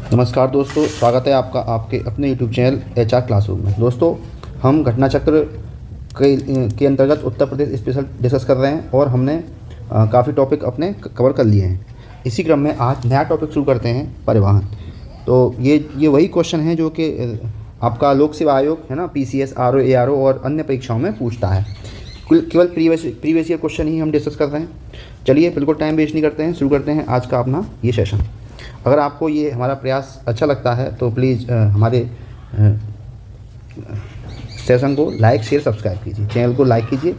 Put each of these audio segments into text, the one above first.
नमस्कार दोस्तों, स्वागत है आपका आपके अपने यूट्यूब चैनल HR क्लासरूम में। दोस्तों, हम घटना चक्र के अंतर्गत उत्तर प्रदेश स्पेशल डिस्कस कर रहे हैं और हमने काफ़ी टॉपिक अपने कवर कर लिए हैं। इसी क्रम में आज नया टॉपिक शुरू करते हैं, परिवहन। तो ये वही क्वेश्चन है जो कि आपका लोक सेवा आयोग है ना, PCS, RO, ARO और अन्य परीक्षाओं में पूछता है। केवल प्रीवियस ईयर क्वेश्चन ही हम डिस्कस कर रहे हैं। चलिए, बिल्कुल टाइम वेस्ट नहीं करते हैं, शुरू करते हैं आज का अपना ये सेशन। अगर आपको ये हमारा प्रयास अच्छा लगता है तो प्लीज़ हमारे सेशन को लाइक, शेयर, सब्सक्राइब कीजिए। चैनल को लाइक कीजिए,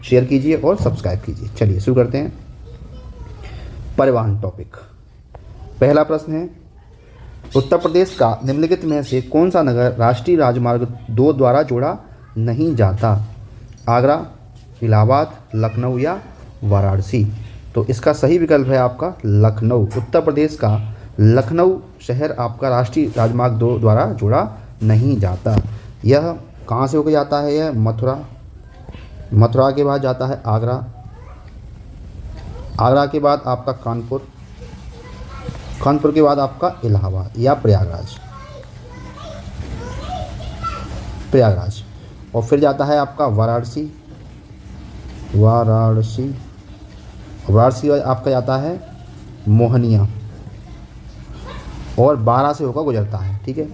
शेयर कीजिए और सब्सक्राइब कीजिए। चलिए शुरू करते हैं। परिवहन टॉपिक। पहला प्रश्न है, उत्तर प्रदेश का निम्नलिखित में से कौन सा नगर राष्ट्रीय राजमार्ग 2 द्वारा जोड़ा नहीं जाता? आगरा, इलाहाबाद, लखनऊ या वाराणसी? तो इसका सही विकल्प है आपका लखनऊ। उत्तर प्रदेश का लखनऊ शहर आपका राष्ट्रीय राजमार्ग 2 द्वारा जोड़ा नहीं जाता। यह कहाँ से होकर जाता है? यह मथुरा के बाद जाता है आगरा, आगरा के बाद आपका कानपुर, कानपुर के बाद आपका इलाहाबाद या प्रयागराज और फिर जाता है आपका वाराणसी आपका जाता है मोहनिया और 12 से होकर गुजरता है। ठीक है,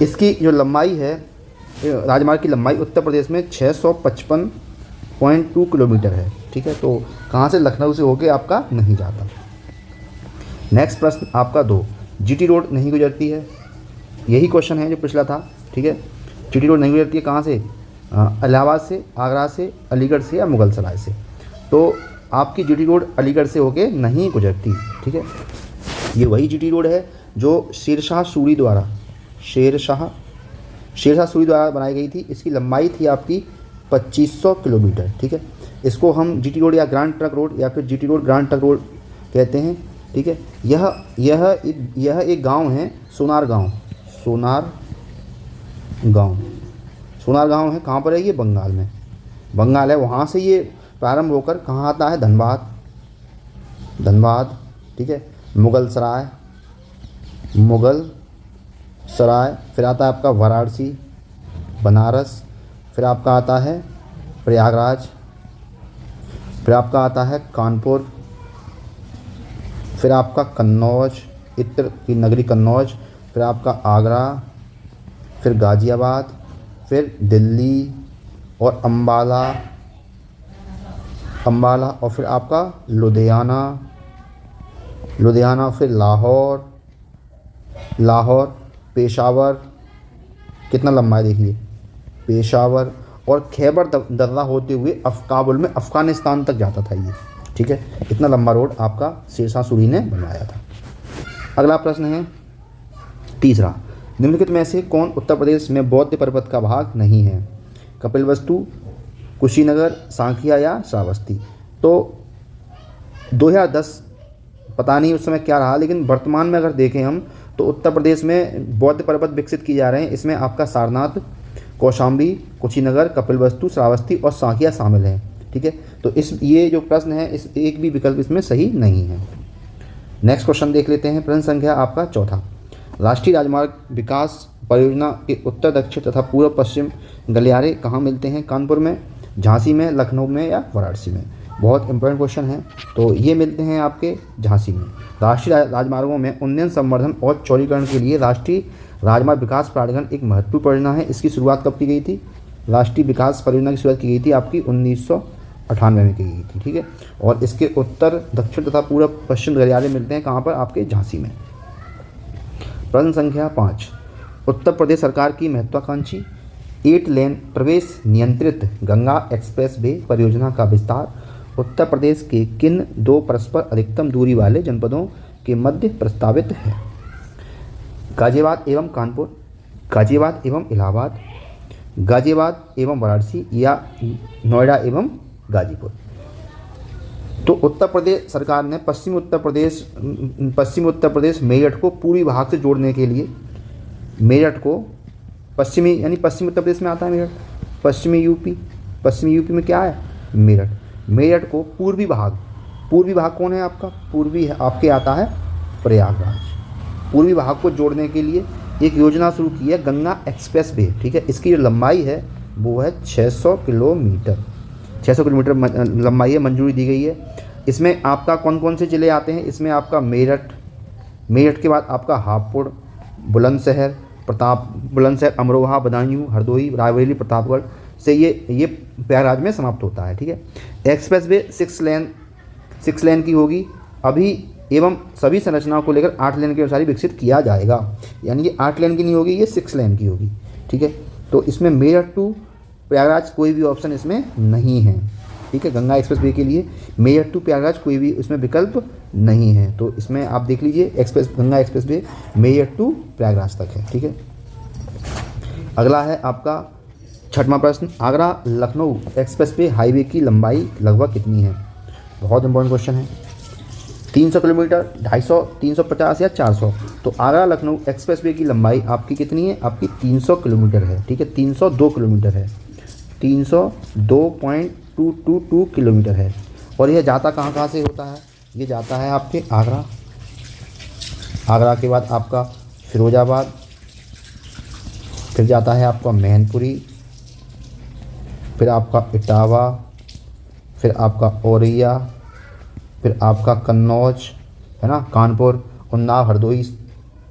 इसकी जो लंबाई है, राजमार्ग की लंबाई उत्तर प्रदेश में 655.2 किलोमीटर है। ठीक है, तो कहाँ से? लखनऊ से होकर आपका नहीं जाता। नेक्स्ट प्रश्न आपका 2, GT रोड नहीं गुजरती है। यही क्वेश्चन है जो पिछला था। ठीक है, GT रोड नहीं गुजरती है कहाँ से? इलाहाबाद से, आगरा से, अलीगढ़ से या मुगलसराय से? तो आपकी GT रोड अलीगढ़ से होके नहीं गुजरती। ठीक है, ये वही GT रोड है जो शेरशाह सूरी द्वारा बनाई गई थी। इसकी लंबाई थी आपकी 2500 किलोमीटर। ठीक है, इसको हम GT रोड या ग्रांड ट्रंक रोड या फिर GT road grand trunk road कहते हैं। ठीक है, यह एक गांव है, सोनार गांव है। कहाँ पर है ये? बंगाल में। बंगाल है, वहाँ से ये प्रारंभ होकर कहाँ आता है? धनबाद। ठीक है, मुगल सराय, फिर आता है आपका वाराणसी, बनारस, फिर आपका आता है प्रयागराज, फिर आपका आता है कानपुर, फिर आपका कन्नौज, इत्र की नगरी कन्नौज, फिर आपका आगरा, फिर गाज़ियाबाद, फिर दिल्ली और अम्बाला और फिर आपका लुधियाना, फिर लाहौर, पेशावर। कितना लंबा है देखिए, पेशावर और खैबर दर्रा होते हुए काबुल में अफ़गानिस्तान तक जाता था ये। ठीक है, इतना लंबा रोड आपका शेरशाह सूरी ने बनवाया था। अगला प्रश्न है तीसरा, निम्नलिखित में से कौन उत्तर प्रदेश में बौद्ध पर्वत का भाग नहीं है? कपिलवस्तु, कुशीनगर, सांखिया या श्रावस्ती? तो 2010 पता नहीं उस समय क्या रहा, लेकिन वर्तमान में अगर देखें हम तो उत्तर प्रदेश में बौद्ध पर्वत विकसित किए जा रहे हैं। इसमें आपका सारनाथ, कौशाम्बी, कुशीनगर, कपिलवस्तु, श्रावस्ती और सांखिया शामिल है। ठीक है, तो ये जो प्रश्न है, इस एक भी विकल्प इसमें सही नहीं है। नेक्स्ट क्वेश्चन देख लेते हैं। प्रश्न संख्या आपका चौथा, राष्ट्रीय राजमार्ग विकास परियोजना के उत्तर, दक्षिण तथा पूर्व पश्चिम गलियारे कहाँ मिलते हैं? कानपुर में, झांसी में, लखनऊ में या वाराणसी में? बहुत इंपॉर्टेंट क्वेश्चन है। तो ये मिलते हैं आपके झांसी में। राष्ट्रीय राजमार्गों में उन्नयन, संवर्धन और चौड़ीकरण के लिए राष्ट्रीय राजमार्ग विकास प्राधिकरण एक महत्वपूर्ण परियोजना है। इसकी शुरुआत कब की गई थी? राष्ट्रीय विकास परियोजना की शुरुआत की गई थी आपकी 1998 में की गई थी। ठीक है, और इसके उत्तर, दक्षिण तथा पूर्व पश्चिम गलियारे मिलते हैं कहाँ पर? आपके झांसी में। प्रश्न संख्या 5, उत्तर प्रदेश सरकार की महत्वाकांक्षी 8 लेन प्रवेश नियंत्रित गंगा एक्सप्रेस वे परियोजना का विस्तार उत्तर प्रदेश के किन 2 परस्पर अधिकतम दूरी वाले जनपदों के मध्य प्रस्तावित है? गाजियाबाद एवं कानपुर, गाजियाबाद एवं इलाहाबाद, गाजियाबाद एवं वाराणसी या नोएडा एवं गाजीपुर? तो उत्तर प्रदेश सरकार ने पश्चिमी उत्तर प्रदेश मेरठ को पूर्वी भाग से जोड़ने के लिए, मेरठ को पश्चिमी यानी पश्चिमी उत्तर प्रदेश में आता है मेरठ, पश्चिमी यूपी में क्या है? मेरठ को पूर्वी भाग कौन है आपका? पूर्वी है आपके आता है प्रयागराज। पूर्वी भाग को जोड़ने के लिए एक योजना शुरू की है, गंगा एक्सप्रेस वे। ठीक है, इसकी जो लंबाई है वो है 600 किलोमीटर। 600 किलोमीटर लंबाई है, मंजूरी दी गई है। इसमें आपका कौन कौन से ज़िले आते हैं? इसमें आपका मेरठ, मेरठ के बाद आपका हापुड़, बुलंदशहर, बुलंदशहर, अमरोहा, बदायूं, हरदोई, रायबरेली, प्रतापगढ़ से ये प्रयागराज में समाप्त होता है। ठीक है, एक्सप्रेस वे 6 लेन की होगी अभी, एवं सभी संरचनाओं को लेकर 8 लेन के अनुसार ही विकसित किया जाएगा। यानी ये 8 लेन की नहीं होगी, ये 6 लेन की होगी। ठीक है, तो इसमें मेरठ टू प्रयागराज कोई भी ऑप्शन इसमें नहीं है। ठीक है, गंगा एक्सप्रेस वे के लिए मेरठ टू प्रयागराज कोई भी इसमें विकल्प नहीं है। तो इसमें आप देख लीजिए Ganga express way Meerut to Prayagraj तक है। ठीक है, अगला है आपका 6वां प्रश्न, Agra Lucknow express way highway की लंबाई लगभग कितनी है? बहुत इंपॉर्टेंट क्वेश्चन है। 300 किलोमीटर, 250, 350 या 400? तो आगरा लखनऊ एक्सप्रेस वे की लंबाई आपकी कितनी है? आपकी 300 किलोमीटर है। ठीक है, 302 किलोमीटर है, 302.222 किलोमीटर है। और यह जाता कहाँ कहाँ से होता है? ये जाता है आपके आगरा, आगरा के बाद आपका फिरोजाबाद, फिर जाता है आपका मैनपुरी, फिर आपका इटावा, फिर आपका औरैया, फिर आपका कन्नौज, है ना, कानपुर, उन्नाव, हरदोई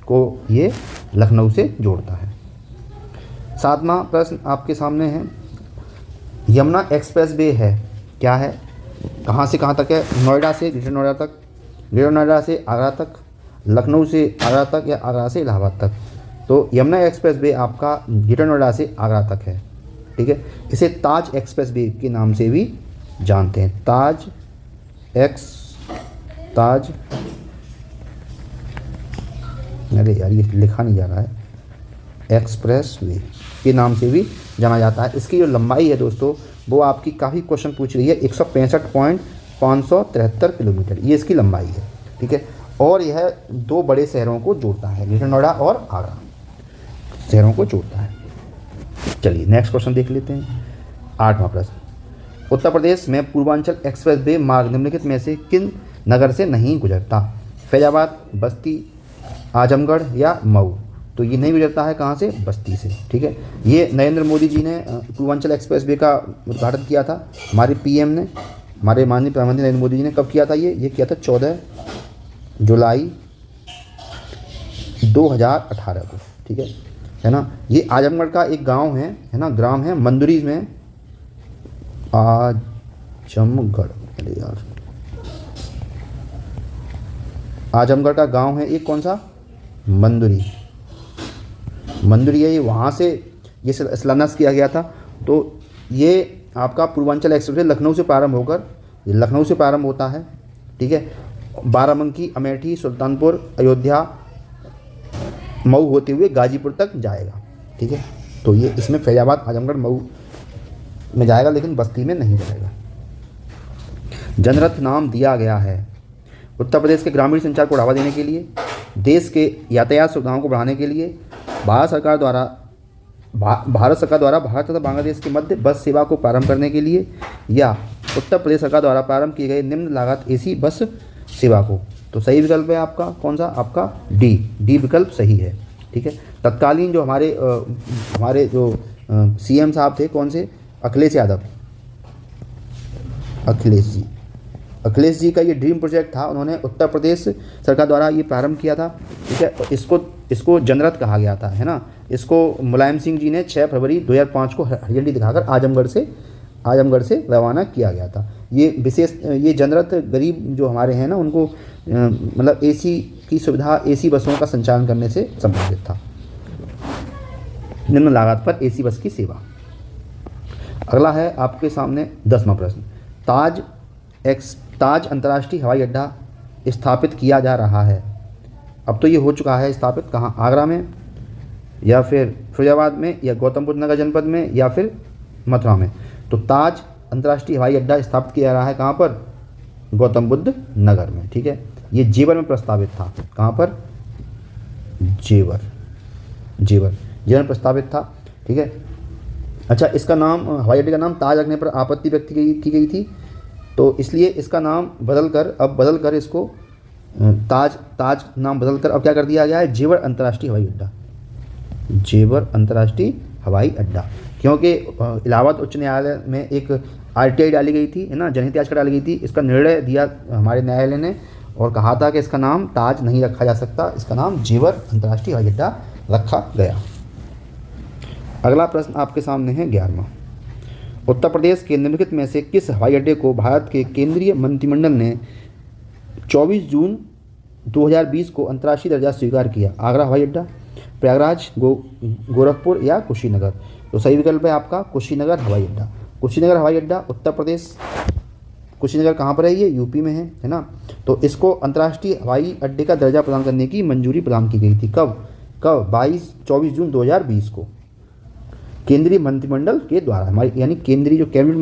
को ये लखनऊ से जोड़ता है। 7वां प्रश्न आपके सामने है, यमुना एक्सप्रेस वे है क्या है? कहाँ से कहाँ तक है? नोएडा से ग्रेटर नोएडा तक, ग्रेटर नोएडा से आगरा तक, लखनऊ से आगरा तक या आगरा से इलाहाबाद तक? तो यमुना एक्सप्रेस वे आपका ग्रेटर नोएडा से आगरा तक है। ठीक है, इसे ताज एक्सप्रेस वे के नाम से भी जानते हैं। ताज, अरे यार ये लिखा नहीं जा रहा है, एक्सप्रेस वे के नाम से भी जाना जाता है। इसकी जो लंबाई है दोस्तों वो आपकी काफ़ी क्वेश्चन पूछ रही है, 165.573 किलोमीटर ये इसकी लंबाई है। ठीक है, और यह 2 बड़े शहरों को जोड़ता है, ग्रेटर नोएडा और आगरा शहरों को जोड़ता है। चलिए नेक्स्ट क्वेश्चन देख लेते हैं। 8वां प्रश्न, उत्तर प्रदेश में पूर्वांचल एक्सप्रेस वे मार्ग निम्नलिखित में से किन नगर से नहीं गुजरता? फैजाबाद, बस्ती, आजमगढ़ या मऊ? तो ये नहीं गुजरता है कहाँ से? बस्ती से। ठीक है, ये नरेंद्र मोदी जी ने पूर्वांचल एक्सप्रेस वे का उद्घाटन किया था, हमारे पीएम ने, हमारे माननीय प्रधानमंत्री नरेंद्र मोदी जी ने कब किया था? ये किया था 14 जुलाई 2018 को। ठीक है ना। ये आजमगढ़ का एक गांव है ना, ग्राम है मंदुरी में, आजमगढ़, अरे यार आजमगढ़ का गांव है एक, कौन सा? मंदुरी है। ये वहाँ से ये शिलान्यास किया गया था। तो ये आपका पूर्वांचल एक्सप्रेस लखनऊ से प्रारंभ होता है। ठीक है, बाराबंकी, अमेठी, सुल्तानपुर, अयोध्या, मऊ होते हुए गाजीपुर तक जाएगा। ठीक है, तो ये इसमें फैजाबाद, आजमगढ़, मऊ में जाएगा, लेकिन बस्ती में नहीं जाएगा। जनरथ नाम दिया गया है उत्तर प्रदेश के ग्रामीण संचार को बढ़ावा देने के लिए, देश के यातायात सुविधाओं को बढ़ाने के लिए, भारत सरकार द्वारा भारत तथा बांग्लादेश के मध्य बस सेवा को प्रारंभ करने के लिए, या उत्तर प्रदेश सरकार द्वारा प्रारंभ किए गए निम्न लागत एसी बस सेवा को? तो सही विकल्प है आपका कौन सा? आपका डी विकल्प सही है। ठीक है, तत्कालीन जो हमारे जो सीएम साहब थे, कौन से? अखिलेश यादव, अखिलेश जी का ये ड्रीम प्रोजेक्ट था, उन्होंने उत्तर प्रदेश सरकार द्वारा ये प्रारंभ किया था। ठीक है, इसको जनरथ कहा गया था, है ना। इसको मुलायम सिंह जी ने 6 फरवरी 2005 को हरी झंडी दिखाकर आजमगढ़ से रवाना किया गया था। ये जनरथ गरीब जो हमारे हैं ना, उनको मतलब एसी की सुविधा, एसी बसों का संचालन करने से संबंधित था, निम्न लागत पर एसी बस की सेवा। अगला है आपके सामने 10वां प्रश्न, ताज अंतर्राष्ट्रीय हवाई अड्डा स्थापित किया जा रहा है। अब तो ये हो चुका है स्थापित, कहाँ? आगरा में, या फिर फिरोजाबाद में, या गौतम बुद्ध नगर जनपद में, या फिर मथुरा में? तो ताज अंतर्राष्ट्रीय हवाई अड्डा स्थापित किया जा रहा है कहाँ पर? गौतम बुद्ध नगर में। ठीक है, ये जेवर में प्रस्तावित था। कहाँ पर? जेवर में प्रस्तावित था। ठीक है, अच्छा, इसका नाम, हवाई अड्डे का नाम ताज रखने पर आपत्ति व्यक्त की गई थी, तो इसलिए इसका नाम बदल कर इसको ताज नाम बदलकर अब क्या कर दिया गया है, जेवर अंतर्राष्ट्रीय हवाई अड्डा। जेवर अंतर्राष्ट्रीय हवाई अड्डा, क्योंकि इलाहाबाद उच्च न्यायालय में एक आरटीआई डाली गई थी, है ना, जनहित याचिका डाली गई थी। इसका निर्णय दिया हमारे न्यायालय ने और कहा था कि इसका नाम ताज नहीं रखा जा सकता, इसका नाम जेवर अंतर्राष्ट्रीय हवाई अड्डा रखा गया। अगला प्रश्न आपके सामने है 11वां। उत्तर प्रदेश के निम्नलिखित में से किस हवाई अड्डे को भारत के केंद्रीय मंत्रिमंडल ने 24 जून 2020 को अंतर्राष्ट्रीय दर्जा स्वीकार किया? आगरा हवाई अड्डा, प्रयागराज, गोरखपुर या कुशीनगर? तो सही विकल्प है आपका कुशीनगर हवाई अड्डा। कुशीनगर हवाई अड्डा उत्तर प्रदेश, कुशीनगर कहाँ पर है, ये यूपी में है ना। तो इसको अंतर्राष्ट्रीय हवाई अड्डे का दर्जा प्रदान करने की मंजूरी प्रदान की गई थी। कब 24 जून 2020 को केंद्रीय मंत्रिमंडल के द्वारा, हमारी यानी केंद्रीय जो कैबिनेट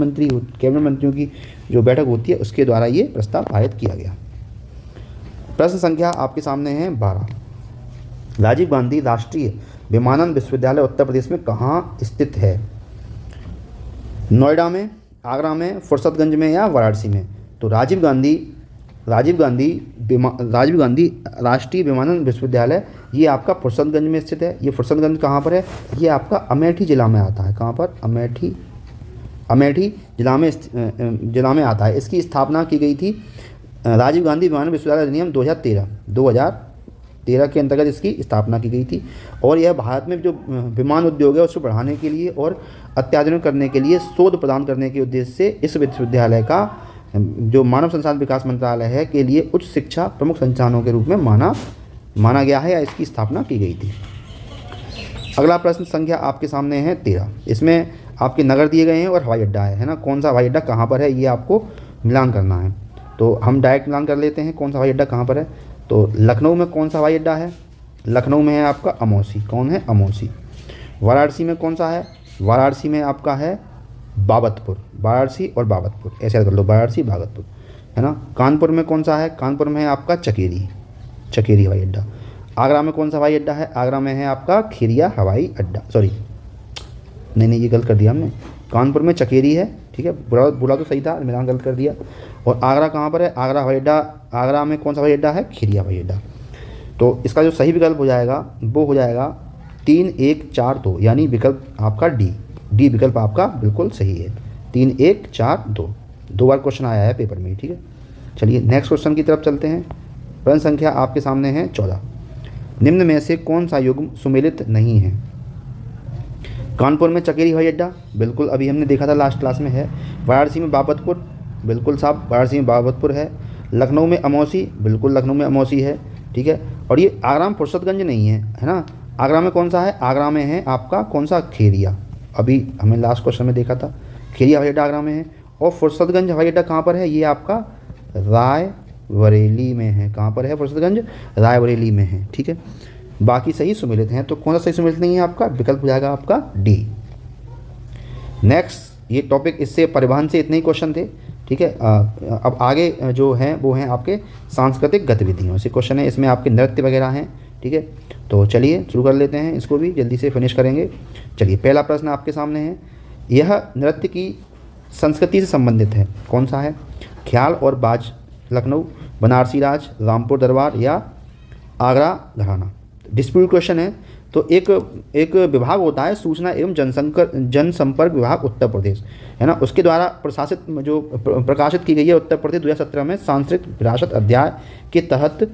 मंत्रियों की जो बैठक होती है उसके द्वारा ये प्रस्ताव पारित किया गया। प्रश्न संख्या आपके सामने है 12। राजीव गांधी राष्ट्रीय विमानन विश्वविद्यालय उत्तर प्रदेश में कहाँ स्थित है? नोएडा में, आगरा में, फुर्सतगंज में या वाराणसी में? तो राजीव गांधी राष्ट्रीय विमानन विश्वविद्यालय ये आपका फुर्सतगंज में स्थित है। ये फुर्सतगंज कहाँ पर है? ये आपका अमेठी जिला में आता है। कहाँ पर? अमेठी जिला में आता है। इसकी स्थापना की गई थी राजीव गांधी विमानन विश्वविद्यालय अधिनियम 2013 के अंतर्गत इसकी स्थापना की गई थी। और यह भारत में जो विमान उद्योग है उसको बढ़ाने के लिए और अत्याधुनिक करने के लिए शोध प्रदान करने के उद्देश्य से इस विश्वविद्यालय का जो मानव संसाधन विकास मंत्रालय है के लिए उच्च शिक्षा प्रमुख संस्थानों के रूप में माना गया है या इसकी स्थापना की गई थी। अगला प्रश्न संख्या आपके सामने है 13। इसमें आपके नगर दिए गए हैं और हवाई अड्डा है ना। कौन सा हवाई अड्डा कहाँ पर है ये आपको मिलान करना है। तो हम डायरेक्ट मिलान कर लेते हैं कौन सा हवाई अड्डा कहाँ पर है। तो लखनऊ में कौन सा हवाई अड्डा है? लखनऊ में है आपका अमौसी। कौन है? अमौसी। वाराणसी में कौन सा है? वाराणसी में आपका है बाबतपुर। वाराणसी और बाबतपुर ऐसे याद कर लो, वाराणसी बाबतपुर, है ना। कानपुर में कौन सा है? कानपुर में है आपका चकेरी हवाई अड्डा। आगरा में कौन सा हवाई अड्डा है? आगरा में है आपका खेरिया हवाई अड्डा। सॉरी नहीं ये गलत कर दिया हमने। कानपुर में चकेरी है, ठीक है, बुरा तो सही था, मैंने गलत कर दिया। और आगरा कहाँ पर है? आगरा हवाई अड्डा, आगरा में कौन सा हवाई अड्डा है? खेरिया हवाई अड्डा। तो इसका जो सही विकल्प हो जाएगा वो हो जाएगा 3, 1, 4, 2, यानी विकल्प आपका डी विकल्प आपका बिल्कुल सही है। 3, 1, 4, 2 दो बार क्वेश्चन आया है पेपर में, ठीक है। चलिए नेक्स्ट क्वेश्चन की तरफ चलते हैं। प्रश्न संख्या आपके सामने है 14। निम्न में से कौन सा युग्म सुमेलित नहीं है? कानपुर में चकेरी हवाई अड्डा, बिल्कुल अभी हमने देखा था लास्ट क्लास में है। वाराणसी में बाबतपुर, बिल्कुल साहब वाराणसी में बाबतपुर है। लखनऊ में अमौसी, बिल्कुल लखनऊ में अमौसी है, ठीक है। और ये आगरा में फुर्सतगंज नहीं है ना। आगरा में कौन सा है? आगरा में है आपका कौन सा? खेरिया। अभी हमें लास्ट क्वेश्चन में देखा था खेरिया हवाई अड्डा आगरा में है। और फुर्सतगंज हवाई अड्डा कहाँ पर है? ये आपका रायबरेली में है। कहाँ पर है फुर्सतगंज? रायबरेली में है, ठीक है। बाकी सही सुमेलित हैं। तो कौन सा सही सुमेलित नहीं है आपका? विकल्प हो जाएगा आपका डी। नेक्स्ट ये टॉपिक, इससे परिवहन से इतने ही क्वेश्चन थे, ठीक है। अब आगे जो हैं वो हैं आपके सांस्कृतिक गतिविधियों से क्वेश्चन है। इसमें आपके नृत्य वगैरह हैं, ठीक है। तो चलिए शुरू कर लेते हैं, इसको भी जल्दी से फिनिश करेंगे। चलिए पहला प्रश्न आपके सामने है, यह नृत्य की संस्कृति से संबंधित है, कौन सा है? ख्याल और बाज लखनऊ, बनारसी राज, रामपुर दरबार या आगरा घराना? डिस्प्यूट क्वेश्चन है। तो एक विभाग होता है सूचना एवं जनसंपर्क विभाग उत्तर प्रदेश, है ना, उसके द्वारा प्रकाशित की गई है उत्तर प्रदेश 2017 में सांस्कृतिक विरासत अध्याय के तहत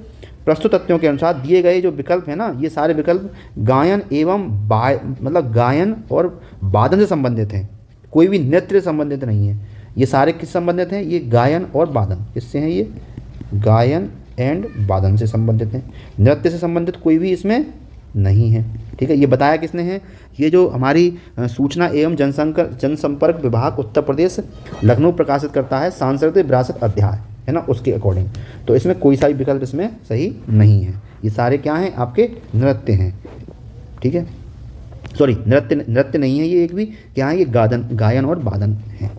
प्रस्तुत तथ्यों के अनुसार दिए गए जो विकल्प है ना, ये सारे विकल्प गायन एवं मतलब गायन और वादन से संबंधित हैं, कोई भी नृत्य से संबंधित नहीं है। ये सारे किस संबंधित हैं? ये गायन और वादन, किससे हैं? ये गायन एंड वादन से संबंधित हैं, नृत्य से संबंधित कोई भी इसमें नहीं है, ठीक है। ये बताया किसने है? ये जो हमारी सूचना एवं जनसंपर्क विभाग उत्तर प्रदेश लखनऊ प्रकाशित करता है सांस्कृतिक विरासत अध्याय, है ना, उसके अकॉर्डिंग। तो इसमें कोई सा भी विकल्प इसमें सही नहीं है। ये सारे क्या हैं? आपके नृत्य हैं, ठीक है। सॉरी नृत्य नहीं है ये, एक भी क्या है? ये गायन और वादन है।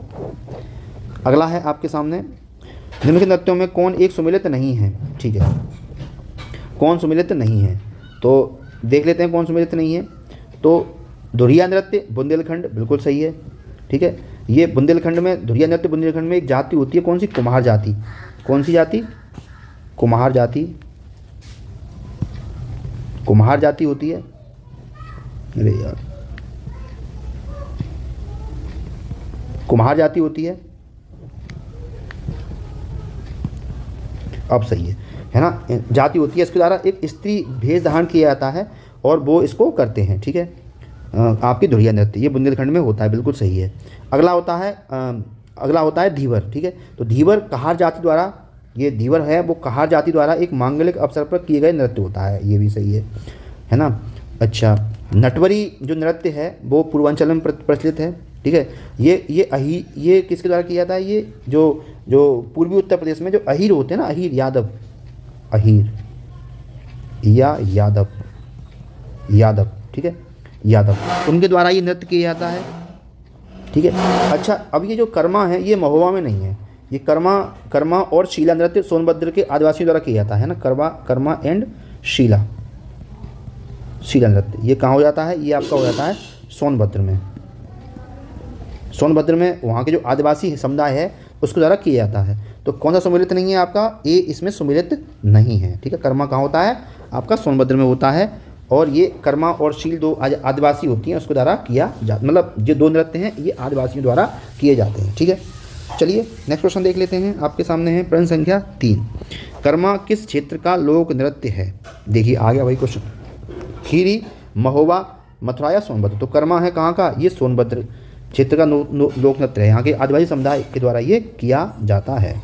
अगला है आपके सामने, निम्नलिखित नृत्यों में कौन एक सुमेलित नहीं है? ठीक है, कौन सुमेलित नहीं है? तो देख लेते हैं कौन सुमेलित नहीं है। तो धुरिया नृत्य बुंदेलखंड, बिल्कुल सही है, ठीक है। ये बुंदेलखंड में धुरिया नृत्य, बुंदेलखंड में एक जाति होती है, कौन सी? कुम्हार जाति। कौन सी जाति? कुम्हार जाति, कुम्हार जाति होती है। अरे यार, कुम्हार जाति होती है। अब सही है ना, जाति होती है। इसके द्वारा एक स्त्री भेष धारण किया जाता है और वो इसको करते हैं, ठीक है। आपकी धुरिया नृत्य, ये बुंदेलखंड में होता है, बिल्कुल सही है। अगला होता है धीवर, ठीक है। तो धीवर कहार जाति द्वारा, ये धीवर है वो कहार जाति द्वारा एक मांगलिक अवसर पर किए गए नृत्य होता है, ये भी सही है ना। अच्छा, नटवरी जो नृत्य है वो पूर्वांचल में प्रचलित है, ठीक है। ये किसके द्वारा किया जाता है, ये जो पूर्वी उत्तर प्रदेश में जो अहीर होते हैं ना, अहीर यादव, अहीर या यादव, ठीक है, यादव, उनके द्वारा ये नृत्य किया जाता है, ठीक है। अच्छा, अब ये जो कर्मा है ये महोबा में नहीं है, ये कर्मा और शीला नृत्य सोनभद्र के आदिवासियों द्वारा किया जाता है ना। कर्मा एंड शीला नृत्य ये कहाँ हो जाता है, ये आपका हो जाता है सोनभद्र में, वहाँ के जो आदिवासी समुदाय है उसके द्वारा किया जाता है। तो कौन सा सम्मिलित नहीं है आपका, ए इसमें सम्मिलित नहीं है, ठीक है। कर्मा कहाँ होता है आपका, सोनभद्र में होता है। और ये कर्मा और शील दो आदिवासी होती हैं, उसके द्वारा किया जाता, मतलब जो दो नृत्य हैं ये आदिवासियों द्वारा किए जाते हैं, ठीक है। चलिए नेक्स्ट क्वेश्चन देख लेते हैं, आपके सामने है प्रश्न संख्या 3। कर्मा किस क्षेत्र का लोक नृत्य है। देखिए आ गया वही क्वेश्चन, खीरी, महोबा, मथुरा या सोनभद्र। तो कर्मा है कहाँ का, ये सोनभद्र क्षेत्र का लोक नृत्य है, यहाँ के आदिवासी समुदाय के द्वारा ये किया जाता है।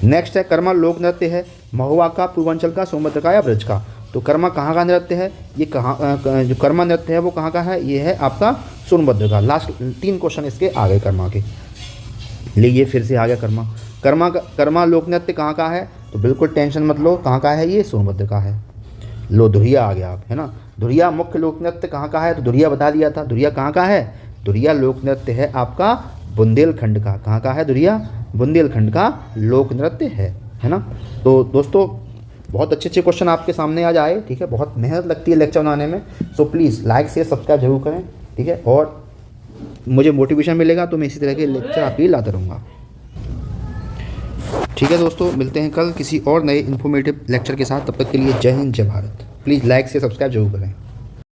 नेक्स्ट है कर्मा लोक नृत्य है, महोबा का, पूर्वांचल का, सोनभद्र का या ब्रज का। तो कर्मा कहाँ का नृत्य है, ये जो कर्मा नृत्य है वो कहाँ का है, ये है आपका सोनभद्र का। लास्ट 3 क्वेश्चन इसके आ गए कर्मा के लिए, ये फिर से आ गया कर्मा लोक नृत्य कहाँ का है, तो बिल्कुल टेंशन मत लो, कहाँ का है, ये सोनभद्र का है। लो धुरिया आ गया आप, है ना। धुरिया मुख्य लोक नृत्य कहाँ का है, तो धुरिया बता दिया था, धुरिया कहाँ का है, धुरिया लोक नृत्य है आपका बुंदेलखंड का। कहाँ का है धुरिया, बुंदेलखंड का लोक नृत्य है ना। तो दोस्तों बहुत अच्छे क्वेश्चन आपके सामने आज आए, ठीक है। बहुत मेहनत लगती है लेक्चर बनाने में, so please like share subscribe जरूर करें, ठीक है। और मुझे मोटिवेशन मिलेगा तो मैं इसी तरह के लेक्चर आपके लिए लाता रहूँगा, ठीक है। दोस्तों मिलते हैं कल किसी और नए इन्फॉर्मेटिव लेक्चर के साथ, तब तक के लिए जय हिंद जय Bharat. Please like share subscribe जरूर करें।